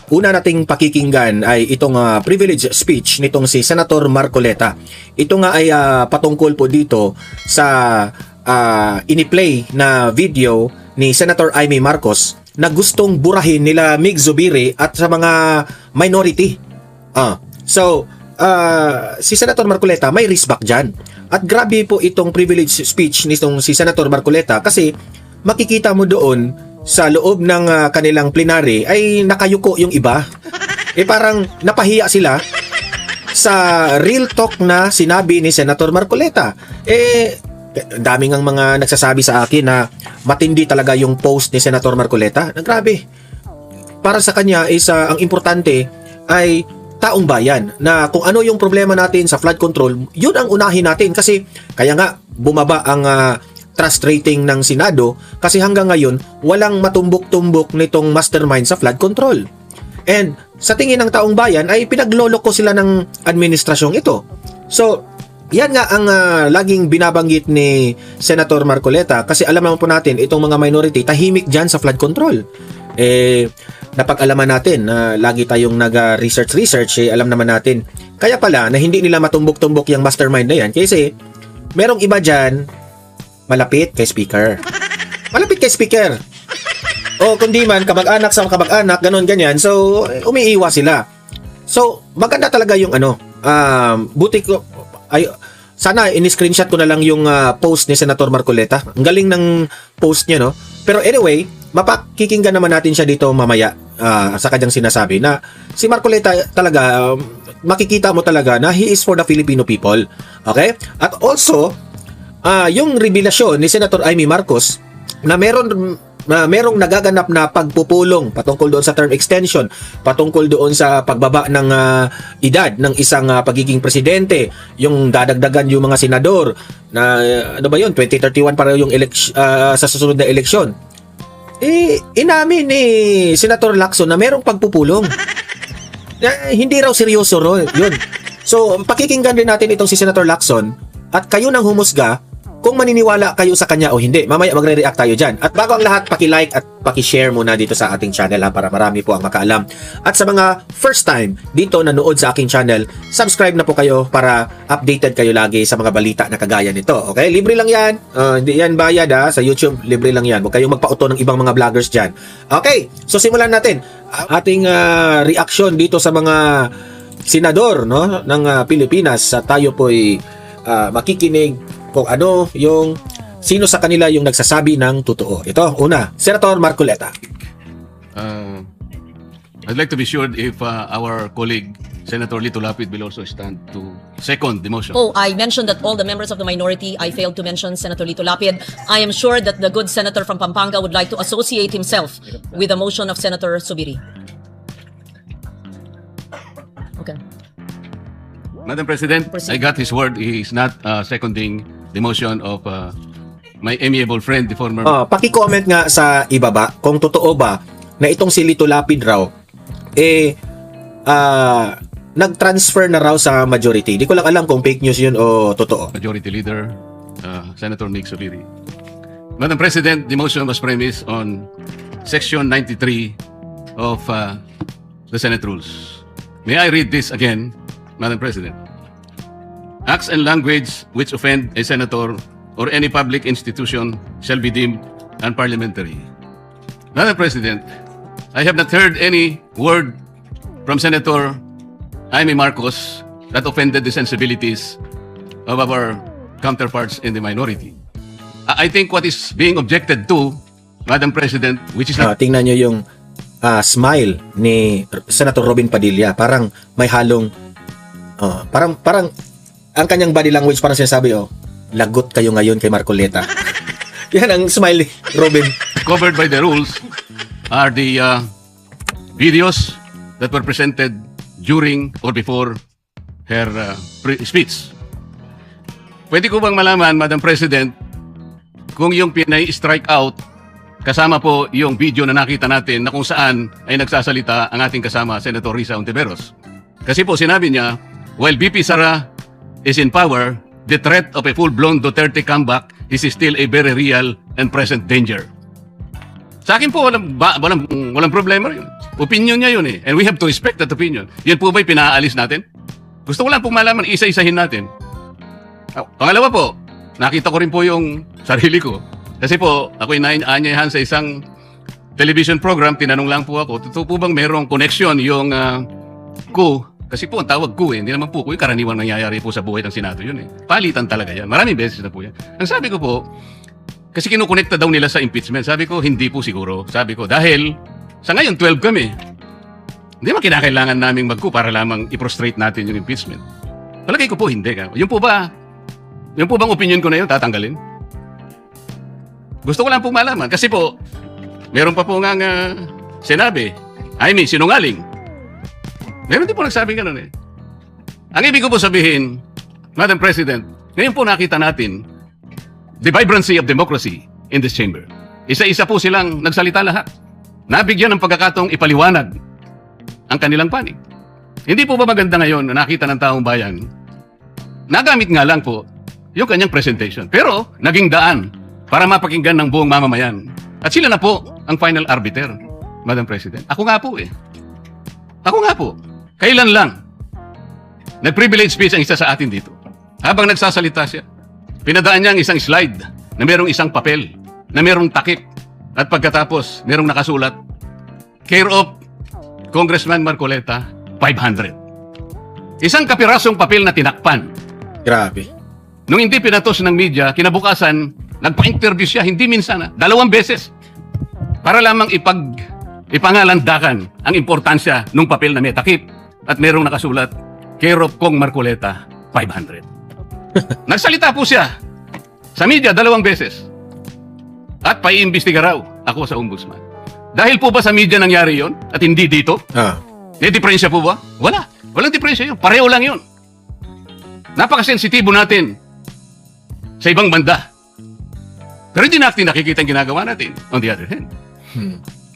una nating pakikinggan ay itong privilege speech nitong si Senator Marcoleta. Ito nga ay patungkol po dito sa iniplay na video ni Senator Amy Marcos na gustong burahin nila Mig Zubiri at sa mga minority. Si Senator Marcoleta may risback dyan. At grabe po itong privilege speech nitong si Senator Marcoleta kasi makikita mo doon sa loob ng kanilang plenary ay nakayuko yung iba. Parang napahiya sila sa real talk na sinabi ni Senator Marcoleta. Daming ang mga nagsasabi sa akin na matindi talaga yung post ni Senator Marcoleta. Grabe. Para sa kanya is ang importante ay taong bayan, na kung ano yung problema natin sa flood control, yun ang unahin natin. Kasi kaya nga bumaba ang trust rating ng Senado kasi hanggang ngayon walang matumbok-tumbok nitong mastermind sa flood control. And sa tingin ng taong bayan ay pinagloloko sila ng administrasyong ito. So yan nga ang laging binabanggit ni Senator Marcoleta kasi alam naman po natin itong mga minority tahimik dyan sa flood control. Napag-alaman natin na lagi tayong nag-research, alam naman natin. Kaya pala na hindi nila matumbok-tumbok yung mastermind na yan kasi merong iba dyan malapit kay speaker. Malapit kay speaker. O kundi man kamag-anak sa kamag-anak, ganyan. So umiiwas sila. So maganda talaga yung buti ko sana in-screenshot ko na lang yung post ni Senator Marcoleta. Ang galing ng post niya, no? Pero anyway, mapakikinggan naman natin siya dito mamaya sa kanyang sinasabi na si Marcoleta talaga, makikita mo talaga na he is for the Filipino people. Okay? At also, yung revelasyon ni Senator Amy Marcos na merong nagaganap na pagpupulong patungkol doon sa term extension, patungkol doon sa pagbaba ng edad ng isang pagiging presidente, yung dadagdagan yung mga senador na 2031 para yung sa susunod na eleksyon. Inamin ni Senator Lacson na merong pagpupulong. Hindi raw seryoso yun. So pakikinggan din natin itong si Senator Lacson at kayo nang humusga kung maniniwala kayo sa kanya o hindi. Mamaya magre-react tayo dyan. At bago ang lahat, paki-like at paki-share muna dito sa ating channel para marami po ang makaalam. At sa mga first time dito nanood sa aking channel, subscribe na po kayo para updated kayo lagi sa mga balita na kagaya nito. Okay? Libre lang yan. Hindi yan bayad sa YouTube. Libre lang yan. Huwag kayong magpauto ng ibang mga vloggers dyan. Okay. So simulan natin ating reaction dito sa mga senador ng Pilipinas. Tayo po'y makikinig kung ano yung sino sa kanila yung nagsasabi ng totoo. Ito, una, Senator Marcoleta. I'd like to be sure if our colleague Senator Lito Lapid will also stand to second the motion. I mentioned that all the members of the minority. I failed to mention Senator Lito Lapid. I am sure that the good senator from Pampanga would like to associate himself with the motion of Senator Zubiri. Okay. Madam President, Proceed. I got his word. He is not seconding the motion of my amiable friend, the former... Paki-comment nga sa ibaba kung totoo ba na itong si Lito Lapid raw nag-transfer na raw sa majority. Di ko lang alam kung fake news yun o totoo. Majority Leader, Senator Mig Zubiri. Madam President, the motion was premised on Section 93 of the Senate Rules. May I read this again, Madam President? Acts and language which offend a senator or any public institution shall be deemed unparliamentary. Madam President, I have not heard any word from Senator Amy Marcos that offended the sensibilities of our counterparts in the minority. I think what is being objected to, Madam President, which is not... Tingnan nyo yung smile ni Senator Robin Padilla. Parang may halong parang ang kanyang body language parang sinasabi, lagot kayo ngayon kay Marcoleta. Yan ang smile ni Robin. Covered by the rules are the videos that were presented during or before her speech. Pwede ko bang malaman, Madam President, kung yung pinay-strike out kasama po yung video na nakita natin na kung saan ay nagsasalita ang ating kasama, Senator Risa Hontiveros. Kasi po sinabi niya, while BP Sara is in power, the threat of a full-blown Duterte comeback is still a very real and present danger. Sa akin po, walang problema yun. Opinion niya yun eh. And we have to respect that opinion. Yan po ba'y pinaalis natin? Gusto ko lang pong malaman, isa-isahin natin. Pangalawa po, nakita ko rin po yung sarili ko. Kasi po, ako'y naanyayahan sa isang television program, tinanong lang po ako, totoo po bang mayroong connection yung coup? Kasi po, ang tawag coup eh, hindi naman po coup, yung karaniwang nangyayari po sa buhay ng Senado yun eh. Palitan talaga yan. Maraming beses na po yan. Ang sabi ko po, kasi kinukonekta daw nila sa impeachment. Sabi ko, hindi po siguro. Sabi ko, dahil sa ngayon, 12 kami. Hindi man kinakailangan naming mag-coup para lamang i-prostrate natin yung impeachment. Palagay ko po, hindi. Yung po bang opinion ko na yun, tatanggalin? Gusto ko lang po malaman. Kasi po, meron pa po nga sinabi, sinungaling. Meron din po nagsabing gano'n eh. Ang ibig ko po sabihin, Madam President, ngayon po nakita natin the vibrancy of democracy in this chamber. Isa-isa po silang nagsalita lahat. Nabigyan ng pagkakataong ipaliwanag ang kanilang panig. Hindi po ba maganda ngayon na nakita ng taong bayan, nagamit nga lang po yung kanyang presentation. Pero naging daan para mapakinggan ng buong mamamayan. At sila na po ang final arbiter, Madam President. Ako nga po eh. Ako nga po. Kailan lang nag-privilege speech ang isa sa atin dito. Habang nagsasalita siya, pinadaan niya ang isang slide na merong isang papel, na merong takip. At pagkatapos, merong nakasulat, care of Congressman Marcoleta, 500. Isang kapirasong papel na tinakpan. Grabe. Nung hindi pinatos ng media, kinabukasan, nagpa-interview siya, hindi minsan, 2 beses. Para lamang ipangalandakan ang importansya ng papel na may takip at merong nakasulat, care of Kong Marcoleta, 500. Nagsalita po siya sa media 2 beses. At paiimbestiga raw ako sa ombudsman. Dahil po ba sa media nangyari yon at hindi dito? May diferensya po ba? Wala. Walang diferensya yun. Pareho lang yun. Napakasensitibo natin sa ibang banda. Pero hindi natin nakikita ang ginagawa natin on the other hand.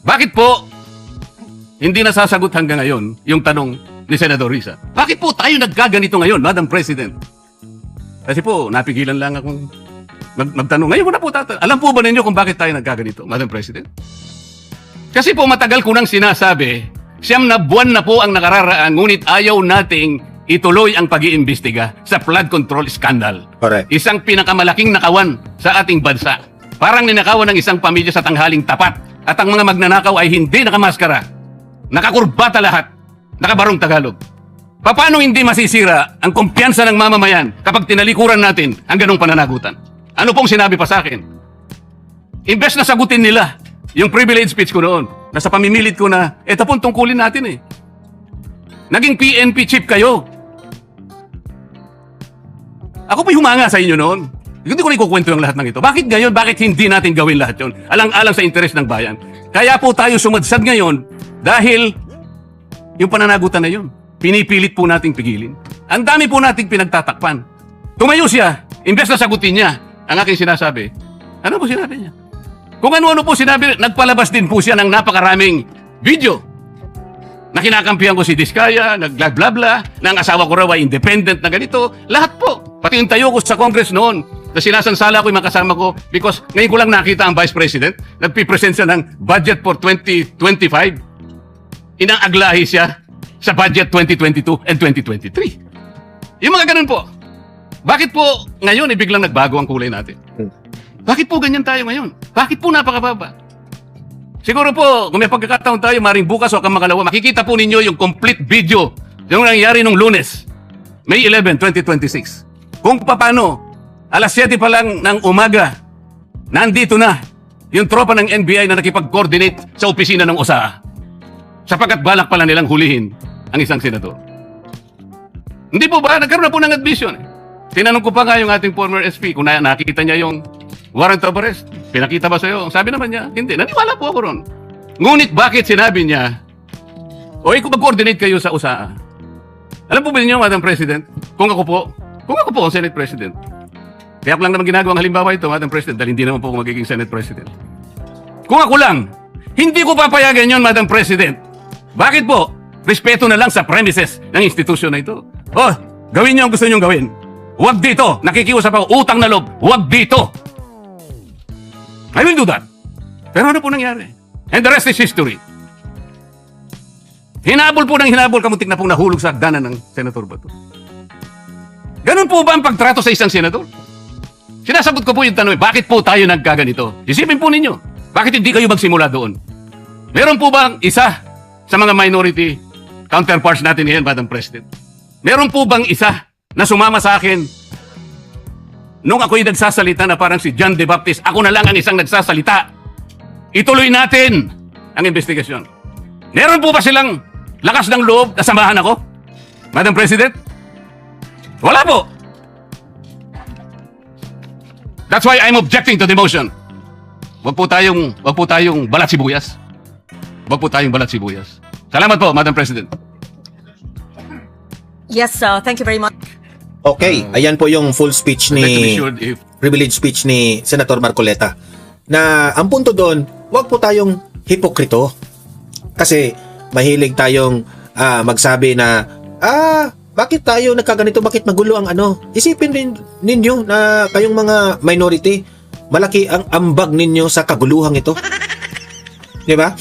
Bakit po hindi nasasagot hanggang ngayon yung tanong ni Senador Risa? Bakit po tayo nagkaganito ngayon, Madam President? Kasi po, napigilan lang akong magtanong. Ngayon ko na po tatanong. Alam po ba ninyo kung bakit tayo nagkaganito, Madam President? Kasi po matagal ko nang sinasabi, 9 na buwan na po ang nakararaan, ngunit ayaw nating ituloy ang pag-iimbestiga sa flood control scandal. Correct. Isang pinakamalaking nakawan sa ating bansa. Parang ninakawan ng isang pamilya sa tanghaling tapat. At ang mga magnanakaw ay hindi nakamaskara. Nakakurbata lahat. Nakabarong Tagalog. Paano hindi masisira ang kumpiyansa ng mamamayan kapag tinalikuran natin ang ganong pananagutan? Ano pong sinabi pa sa akin? Imbes na sagutin nila yung privilege speech ko noon, nasa pamimilit ko na, eto pong tungkulin natin eh. Naging PNP chief kayo. Ako po'y humanga sa inyo noon. Hindi ko na ikukwento yung lahat ng ito. Bakit ngayon? Bakit hindi natin gawin lahat yun? Alang-alang sa interes ng bayan. Kaya po tayo sumadsad ngayon dahil yung pananagutan na yun, pinipilit po nating pigilin. Ang dami po nating pinagtatakpan. Tumayo siya, imbes na sagutin niya ang aking sinasabi. Ano po sinabi niya? Kung ano-ano po sinabi, nagpalabas din po siya ng napakaraming video na kinakampihan ko si Diskaya, nag-bla-bla-bla, na ang asawa ko raw ay independent na ganito. Lahat po. Pati yung tayo ko sa Congress noon, na sinasansala ko yung mga kasama ko because ngayon ko lang nakita ang Vice President, nagpipresent siya ng budget for 2025. Inaaglahi siya sa budget 2022 and 2023. Yung mga ganun po. Bakit po ngayon biglang nagbago ang kulay natin? Bakit po ganyan tayo ngayon? Bakit po napakababa? Siguro po, kung may pagkakataon tayo, maring bukas o kamakalawa, makikita po ninyo yung complete video yung nangyari nung Lunes, May 11, 2026. Kung paano, alas 7 pa lang ng umaga, nandito na yung tropa ng NBI na nakipag-coordinate sa opisina ng OSA. Sapagkat balak pala nilang hulihin ang isang senador. Hindi po ba? Nagkaroon na po ng admission. Tinanong ko pa nga yung ating former SP kung nakikita niya yung warrant of arrest. Pinakita ba sa'yo? Sabi naman niya, hindi. Naniwala po ako ron. Ngunit bakit sinabi niya, kung mag-coordinate kayo sa USAA. Alam po ba niyo, Madam President, kung ako po ang Senate President, kaya ako lang naman ginagawang halimbawa ito, Madam President, dahil hindi naman po ako magiging Senate President. Kung ako lang, hindi ko papayagan yon, Madam President. Bakit po? Respeto na lang sa premises ng institusyon na ito. Gawin niyo ang gusto niyong gawin. Huwag dito. Nakikiusap ako. Utang na loob. Huwag dito. I will do that. Pero ano po nangyari? And the rest is history. Hinabol po ng hinabol, kamuntik na pong nahulog sa hagdanan ng Senator Bato. Ganun po ba ang pagtrato sa isang senador? Sinasagot ko po yung tanong, bakit po tayo nagkaganito? Isipin po ninyo, bakit hindi kayo magsimula doon? Meron po bang isa sa mga minority counterparts natin ngayon, Madam President? Meron po bang isa na sumama sa akin nung ako'y nagsasalita na parang si John De Baptist, ako na lang ang isang nagsasalita. Ituloy natin ang investigasyon. Meron po ba silang lakas ng loob na samahan ako, Madam President? Wala po. That's why I'm objecting to the motion. Wag po tayong balat sibuyas. Wag po tayong balat sibuyas. Salamat po, Madam President. Yes, thank you very much. Okay, ayan po yung full speech I'd like to be ni sure if privilege speech ni Senator Marcoleta. Na ang punto doon, wag po tayong hipokrito. Kasi mahilig tayong magsabi na bakit tayo nagkaganito, bakit magulo ang ano? Isipin din ninyo na kayong mga minority, malaki ang ambag ninyo sa kaguluhang ito. 'Di ba?